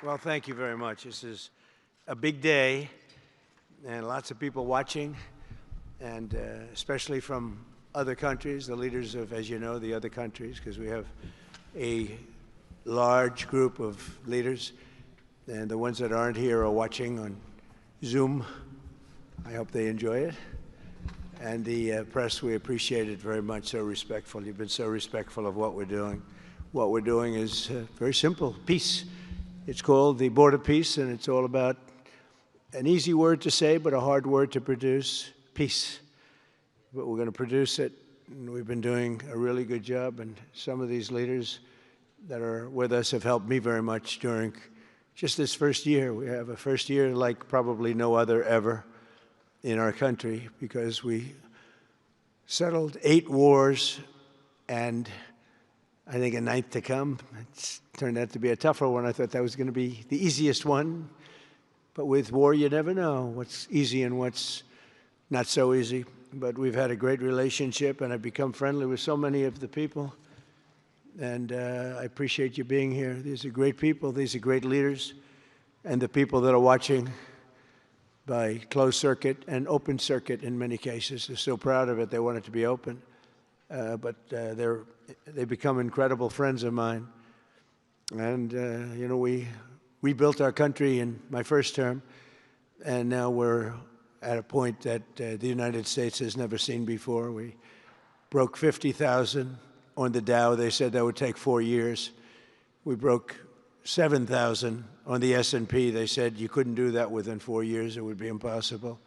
Well, thank you very much. This is a big day, and lots of people watching, and especially from other countries, the leaders of, as you know, the other countries, because we have a large group of leaders, and the ones that aren't here are watching on Zoom. I hope they enjoy it. And the press, we appreciate it very much, so respectful. You've been so respectful of what we're doing. What we're doing is very simple, peace. It's called the Board of Peace, and it's all about an easy word to say, but a hard word to produce, peace. But we're going to produce it, and we've been doing a really good job, and some of these leaders that are with us have helped me very much during just this first year. We have a first year like probably no other ever in our country, because we settled 8 wars and I think a 9th to come. It's turned out to be a tougher one. I thought that was going to be the easiest one. But with war, you never know what's easy and what's not so easy. But we've had a great relationship, and I've become friendly with so many of the people. And I appreciate you being here. These are great people. These are great leaders. And the people that are watching by closed circuit and open circuit in many cases, they're so proud of it. They want it to be open. But they become incredible friends of mine. And, you know, we rebuilt our country in my first term, and now we're at a point that the United States has never seen before. We broke 50,000 on the Dow. They said that would take 4 years. We broke 7,000 on the S&P. They said you couldn't do that within 4 years. It would be impossible.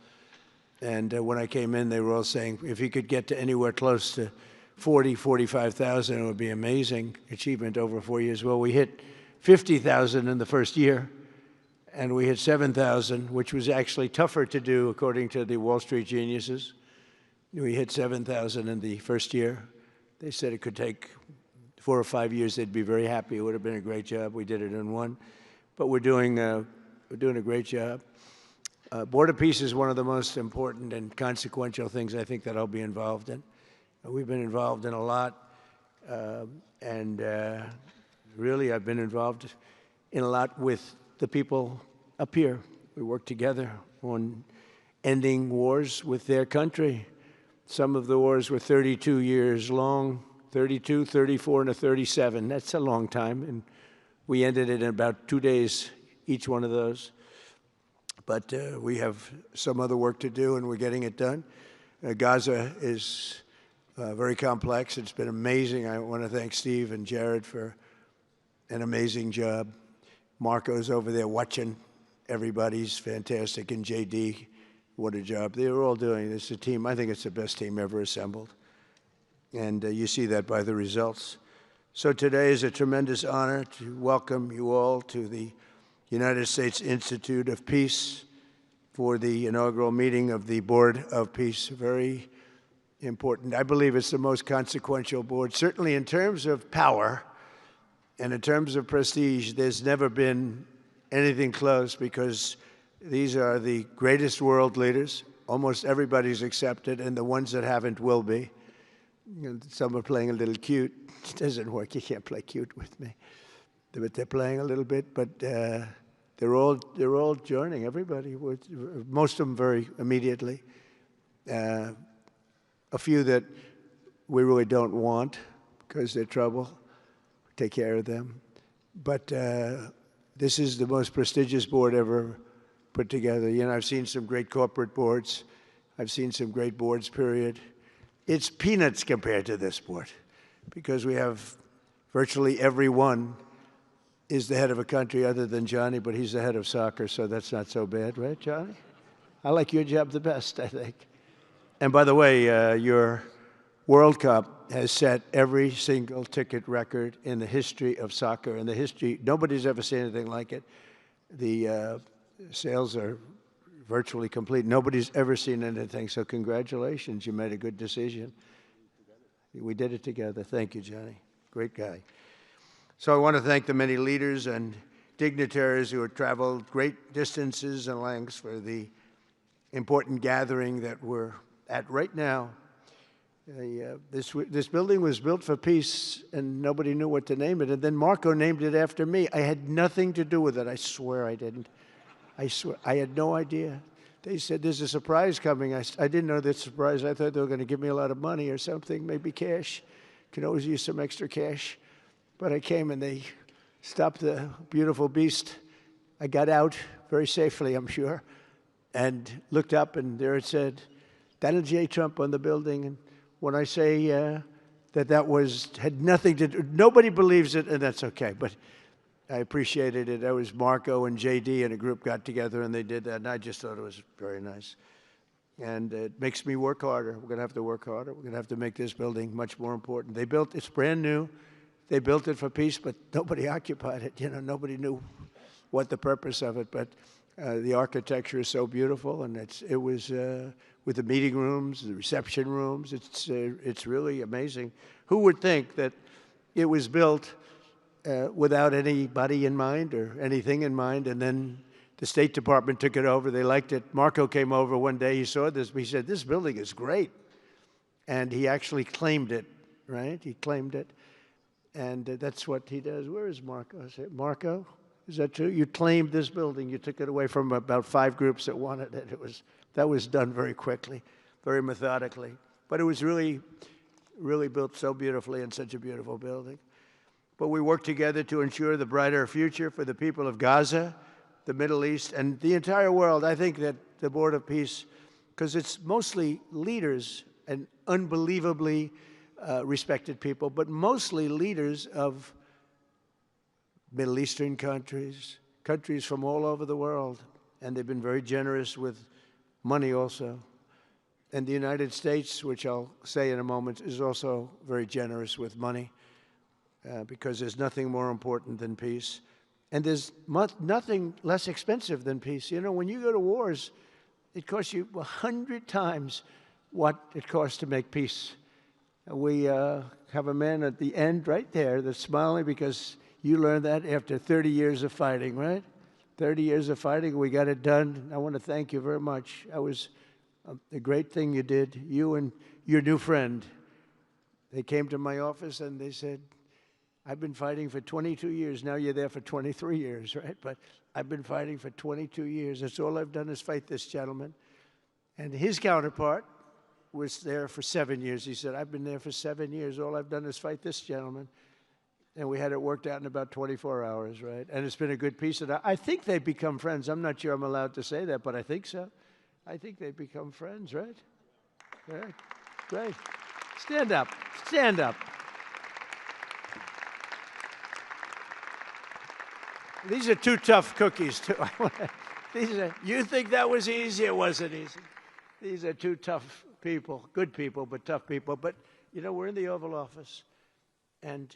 And when I came in, they were all saying, if you could get to anywhere close to 40, 45,000, it would be amazing achievement over 4 years. Well, we hit 50,000 in the first year, and we hit 7,000, which was actually tougher to do, according to the Wall Street geniuses. We hit 7,000 in the first year. They said it could take 4 or 5 years. They'd be very happy. It would have been a great job. We did it in 1. But we're doing a great job. Board of Peace is one of the most important and consequential things I think that I'll be involved in. We've been involved in a lot, and really I've been involved in a lot with the people up here. We work together on ending wars with their country. Some of the wars were 32 years long, 32, 34, and a 37. That's a long time, and we ended it in about 2 days, each one of those. But we have some other work to do, and we're getting it done. Gaza is very complex. It's been amazing. I want to thank Steve and Jared for an amazing job. Marco's over there watching. Everybody's fantastic. And JD, what a job. They're all doing this. A team. I think it's the best team ever assembled. And you see that by the results. So today is a tremendous honor to welcome you all to the United States Institute of Peace for the inaugural meeting of the Board of Peace. Very important. I believe it's the most consequential board, certainly in terms of power and in terms of prestige. There's never been anything close, because these are the greatest world leaders. Almost everybody's accepted, and the ones that haven't will be. You know, some are playing a little cute. It doesn't work. You can't play cute with me. But they're playing a little bit, but they're all joining, everybody. Most of them very immediately. A few that we really don't want because they're trouble. Take care of them. But this is the most prestigious board ever put together. You know, I've seen some great corporate boards. I've seen some great boards, period. It's peanuts compared to this board, because we have virtually everyone is the head of a country other than Johnny, but he's the head of soccer, so that's not so bad, right, Johnny? I like your job the best, I think. And by the way, your World Cup has set every single ticket record in the history of soccer. In the history, nobody's ever seen anything like it. The sales are virtually complete. Nobody's ever seen anything, so congratulations. You made a good decision. We did it together. Thank you, Johnny. Great guy. So I want to thank the many leaders and dignitaries who have traveled great distances and lengths for the important gathering that we're at right now. This building was built for peace, and nobody knew what to name it. And then Marco named it after me. I had nothing to do with it. I swear I didn't. I swear. I had no idea. They said, there's a surprise coming. I didn't know that surprise. I thought they were going to give me a lot of money or something, maybe cash. Could always use some extra cash. But I came, and they stopped the beautiful beast. I got out very safely, I'm sure, and looked up, and there it said, Donald J. Trump on the building. And when I say that had nothing to do, nobody believes it, and that's okay. But I appreciated it. That was Marco and JD and a group got together, and they did that, and I just thought it was very nice. And it makes me work harder. We're going to have to work harder. We're going to have to make this building much more important. It's brand new. They built it for peace, but nobody occupied it. Nobody knew what the purpose of it. But the architecture is so beautiful, and it was with the meeting rooms, the reception rooms. It's really amazing. Who would think that it was built without anybody in mind or anything in mind, and then the State Department took it over. They liked it. Marco came over one day. He saw this. He said, this building is great. And he actually claimed it, right? He claimed it. And that's what he does. Where is Marco? I said, Marco, is that true? You claimed this building. You took it away from about 5 groups that wanted it. That was done very quickly, very methodically. But it was really, really built so beautifully in such a beautiful building. But we worked together to ensure the brighter future for the people of Gaza, the Middle East, and the entire world. I think that the Board of Peace, because it's mostly leaders and unbelievably respected people, but mostly leaders of Middle Eastern countries, countries from all over the world, and they've been very generous with money also. And the United States, which I'll say in a moment, is also very generous with money because there's nothing more important than peace. And there's nothing less expensive than peace. When you go to wars, it costs you 100 times what it costs to make peace. We have a man at the end right there that's smiling because you learned that after 30 years of fighting, right? 30 years of fighting, we got it done. I want to thank you very much. That was a great thing you did, you and your new friend. They came to my office and they said, I've been fighting for 22 years. Now you're there for 23 years, right? But I've been fighting for 22 years. That's all I've done is fight this gentleman. And his counterpart was there for 7 years. He said, I've been there for 7 years. All I've done is fight this gentleman. And we had it worked out in about 24 hours, right? And it's been a good peace. And I think they've become friends. I'm not sure I'm allowed to say that, but I think so. I think they've become friends, right? Right. Great. Stand up. Stand up. These are 2 tough cookies, too. You think that was easy? It wasn't easy. These are 2 tough people, good people, but tough people. But, we're in the Oval Office, and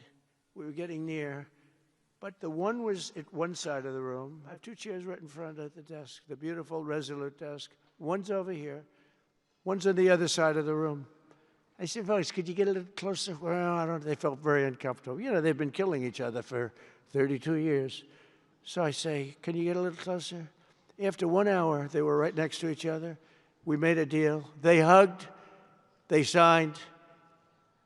we were getting near. But the one was at one side of the room. I have 2 chairs right in front of the desk, the beautiful, resolute desk. One's over here. One's on the other side of the room. I said, folks, could you get a little closer? Well, I don't know. They felt very uncomfortable. They've been killing each other for 32 years. So I say, can you get a little closer? After 1 hour, they were right next to each other. We made a deal. They hugged, they signed,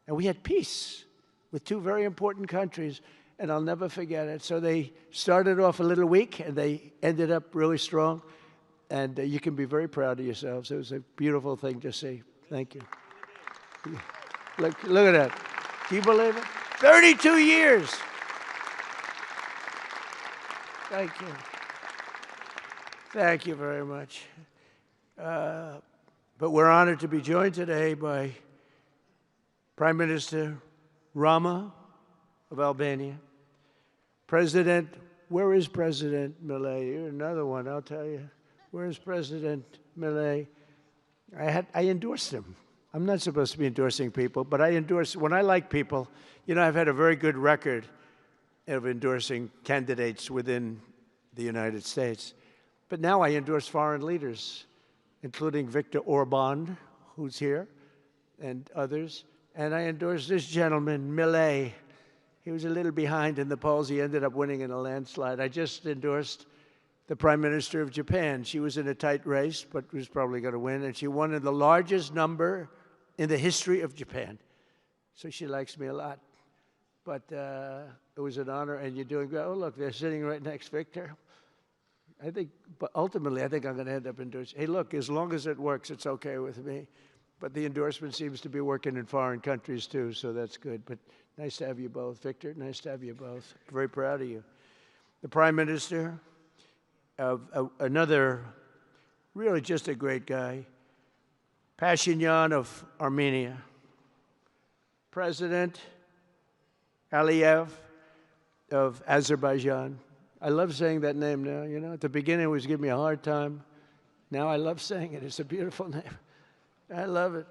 and we had peace with 2 very important countries, and I'll never forget it. So they started off a little weak, and they ended up really strong, and you can be very proud of yourselves. It was a beautiful thing to see. Thank you. Look at that. Do you believe it? 32 years. Thank you. Thank you very much. But we're honored to be joined today by Prime Minister Rama of Albania. Where is President Milei? You're another one, I'll tell you. Where is President Milei? I endorsed him. I'm not supposed to be endorsing people, but I endorse, when I like people, I've had a very good record of endorsing candidates within the United States. But now I endorse foreign leaders, including Viktor Orban, who's here, and others. And I endorse this gentleman, Milei. He was a little behind in the polls. He ended up winning in a landslide. I just endorsed the Prime Minister of Japan. She was in a tight race, but was probably going to win. And she won in the largest number in the history of Japan. So she likes me a lot. But it was an honor, and you're doing great. Oh, look, they're sitting right next, Victor. I think, but ultimately, I think I'm going to end up endorsing. Hey, look, as long as it works, it's okay with me. But the endorsement seems to be working in foreign countries, too, so that's good. But nice to have you both. Victor, nice to have you both. Very proud of you. The Prime Minister of another, really just a great guy, Pashinyan of Armenia. President Aliyev of Azerbaijan. I love saying that name now, you know. At the beginning, it was giving me a hard time. Now I love saying it. It's a beautiful name. I love it.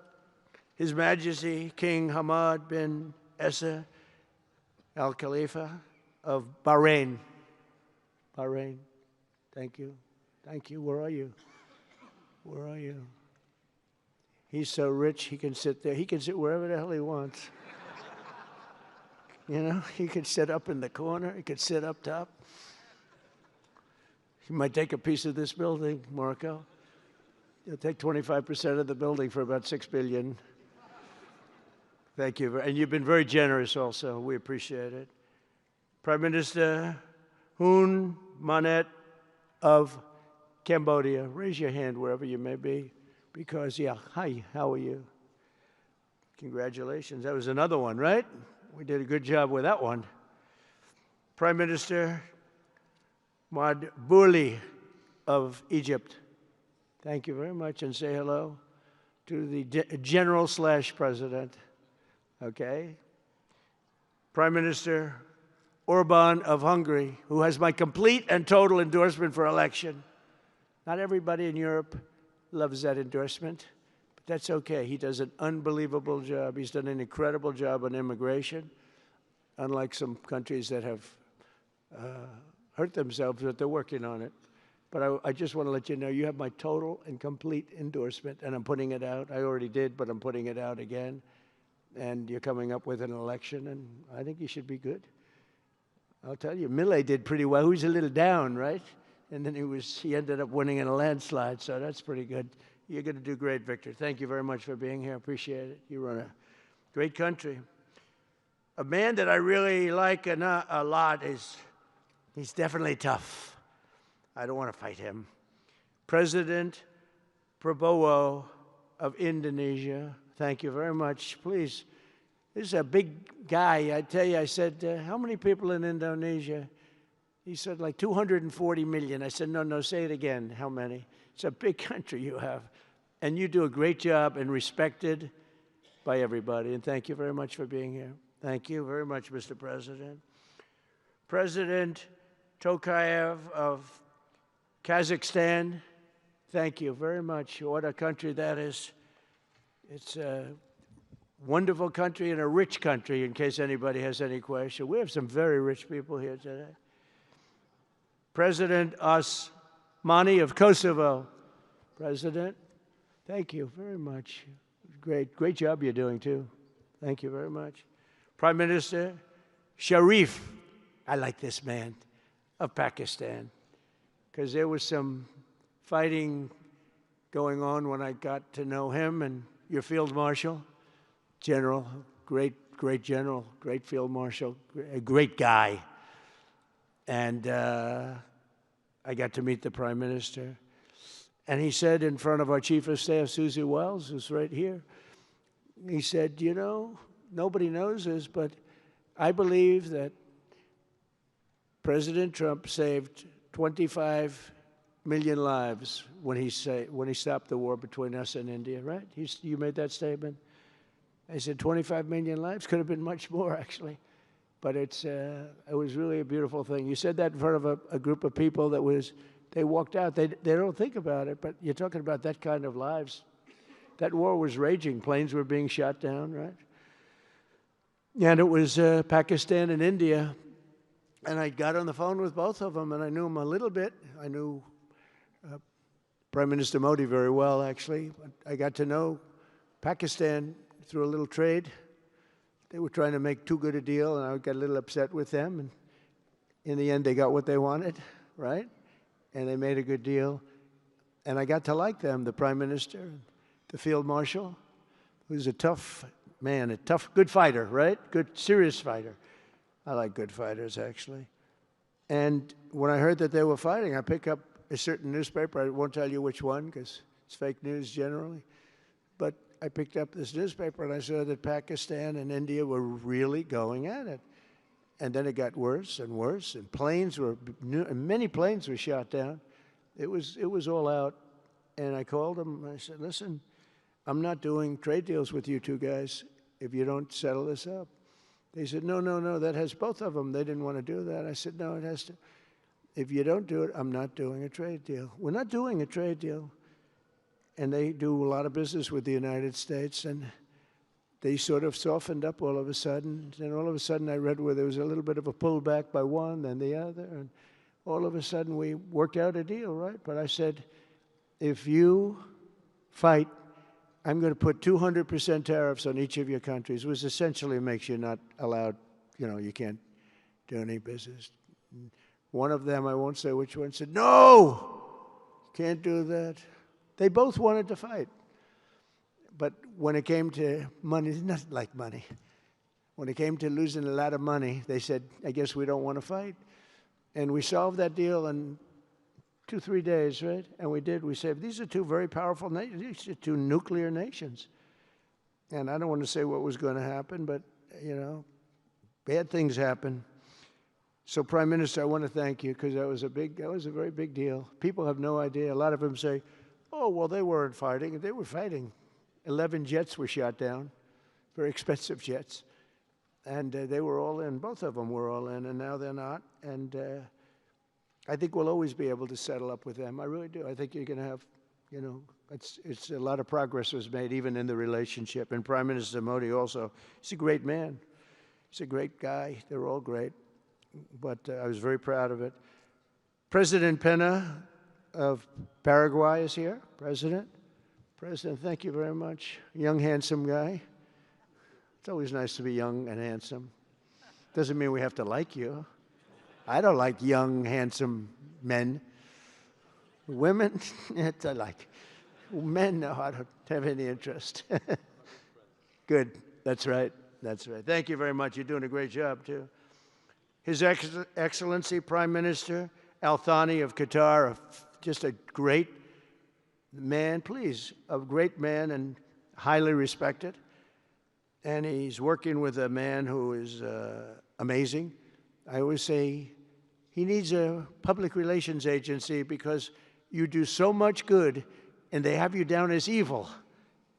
His Majesty King Hamad bin Isa Al Khalifa of Bahrain. Bahrain. Thank you. Thank you. Where are you? Where are you? He's so rich, he can sit there. He can sit wherever the hell he wants. You know, he could sit up in the corner. He could sit up top. He might take a piece of this building, Marco. He'll take 25% of the building for about $6 billion. Thank you. And you've been very generous also. We appreciate it. Prime Minister Hun Manet of Cambodia. Raise your hand wherever you may be. Because, yeah, hi, how are you? Congratulations. That was another one, right? We did a good job with that one. Prime Minister Madbouli of Egypt. Thank you very much, and say hello to the General/President. Okay. Prime Minister Orban of Hungary, who has my complete and total endorsement for election. Not everybody in Europe loves that endorsement, but that's okay. He does an unbelievable job. He's done an incredible job on immigration, unlike some countries that have hurt themselves, but they're working on it. But I just want to let you know, you have my total and complete endorsement, and I'm putting it out. I already did, but I'm putting it out again. And you're coming up with an election, and I think you should be good. I'll tell you, Millet did pretty well. He was a little down, right? And then he ended up winning in a landslide, so that's pretty good. You're going to do great, Victor. Thank you very much for being here. Appreciate it. You run a great country. A man that I really like a lot he's definitely tough. I don't want to fight him. President Prabowo of Indonesia. Thank you very much. Please, this is a big guy. I tell you, I said, how many people in Indonesia? He said, like 240 million. I said, no, say it again. How many? It's a big country you have. And you do a great job and respected by everybody. And thank you very much for being here. Thank you very much, Mr. President. President Tokayev of Kazakhstan, thank you very much. What a country that is. It's a wonderful country and a rich country, in case anybody has any question. We have some very rich people here today. President Osmani of Kosovo. President, thank you very much. Great job you're doing, too. Thank you very much. Prime Minister Sharif, I like this man, of Pakistan, because there was some fighting going on when I got to know him, and your Field Marshal, General, great general, great Field Marshal, a great guy. And I got to meet the Prime Minister. And he said in front of our Chief of Staff, Susie Wells, who's right here, he said, you know, nobody knows this, but I believe that President Trump saved 25 million lives when he stopped the war between us and India, right? You made that statement? I said 25 million lives? Could have been much more, actually. But it was really a beautiful thing. You said that in front of a group of people they walked out. They don't think about it, but you're talking about that kind of lives. That war was raging. Planes were being shot down, right? And it was Pakistan and India. And I got on the phone with both of them, and I knew them a little bit. I knew Prime Minister Modi very well, actually. I got to know Pakistan through a little trade. They were trying to make too good a deal, and I got a little upset with them. And in the end, they got what they wanted, right? And they made a good deal. And I got to like them, the Prime Minister, the Field Marshal, who's a tough man, good fighter, right? Good, serious fighter. I like good fighters, actually. And when I heard that they were fighting, I picked up a certain newspaper. I won't tell you which one because it's fake news generally. But I picked up this newspaper and I saw that Pakistan and India were really going at it. And then it got worse and worse, and many planes were shot down. It was all out. And I called them and I said, listen, I'm not doing trade deals with you two guys if you don't settle this up. They said, no, that has both of them. They didn't want to do that. I said, no, it has to. If you don't do it, I'm not doing a trade deal. We're not doing a trade deal. And they do a lot of business with the United States, and they sort of softened up all of a sudden. Then all of a sudden I read where there was a little bit of a pullback by one, then the other, and all of a sudden we worked out a deal, right? But I said, if you fight, I'm going to put 200% tariffs on each of your countries, which essentially makes you not allowed, you can't do any business. One of them, I won't say which one, said, no, can't do that. They both wanted to fight. But when it came to money, it's not like money. When it came to losing a lot of money, they said, I guess we don't want to fight. And we solved that deal in 2-3 days, right? And we did. We said, these are two very powerful nations. These are two nuclear nations. And I don't want to say what was going to happen, but, bad things happen. So, Prime Minister, I want to thank you because that was a very big deal. People have no idea. A lot of them say, oh, well, they weren't fighting. They were fighting. 11 jets were shot down, very expensive jets. And they were all in. Both of them were all in, and now they're not. And I think we'll always be able to settle up with them. I really do. I think you're going to have, it's a lot of progress was made even in the relationship. And Prime Minister Modi also, he's a great man. He's a great guy. They're all great. But I was very proud of it. President Pena of Paraguay is here. President, thank you very much. Young, handsome guy. It's always nice to be young and handsome. Doesn't mean we have to like you. I don't like young, handsome men. Women, I like. Men, no, I don't have any interest. Good. That's right. That's right. Thank you very much. You're doing a great job, too. His Excellency, Prime Minister Al Thani of Qatar, just a great man, a great man and highly respected. And he's working with a man who is amazing. I always say he needs a public relations agency because you do so much good and they have you down as evil.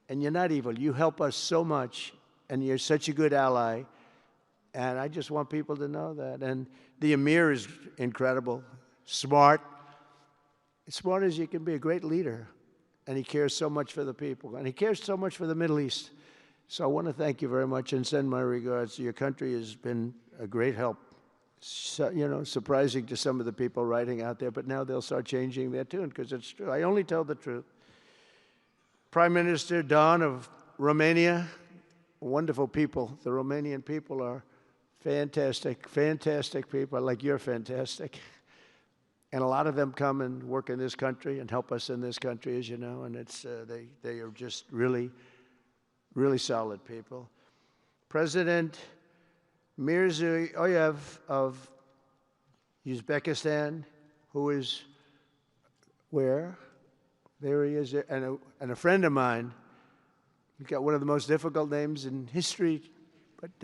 And you're not evil. You help us so much and you're such a good ally. And I just want people to know that. And the Emir is incredible, smart as you can be, a great leader. And he cares so much for the people. And he cares so much for the Middle East. So I want to thank you very much and send my regards. Your country has been a great help. So, surprising to some of the people writing out there, but now they'll start changing their tune because it's true. I only tell the truth. Prime Minister Don of Romania, wonderful people. The Romanian people are fantastic, fantastic people, like you're fantastic. And a lot of them come and work in this country and help us in this country, as you know, and it's they are just really, really solid people. President Mirziyoyev of Uzbekistan, who is where? There he is, and a friend of mine. He's got one of the most difficult names in history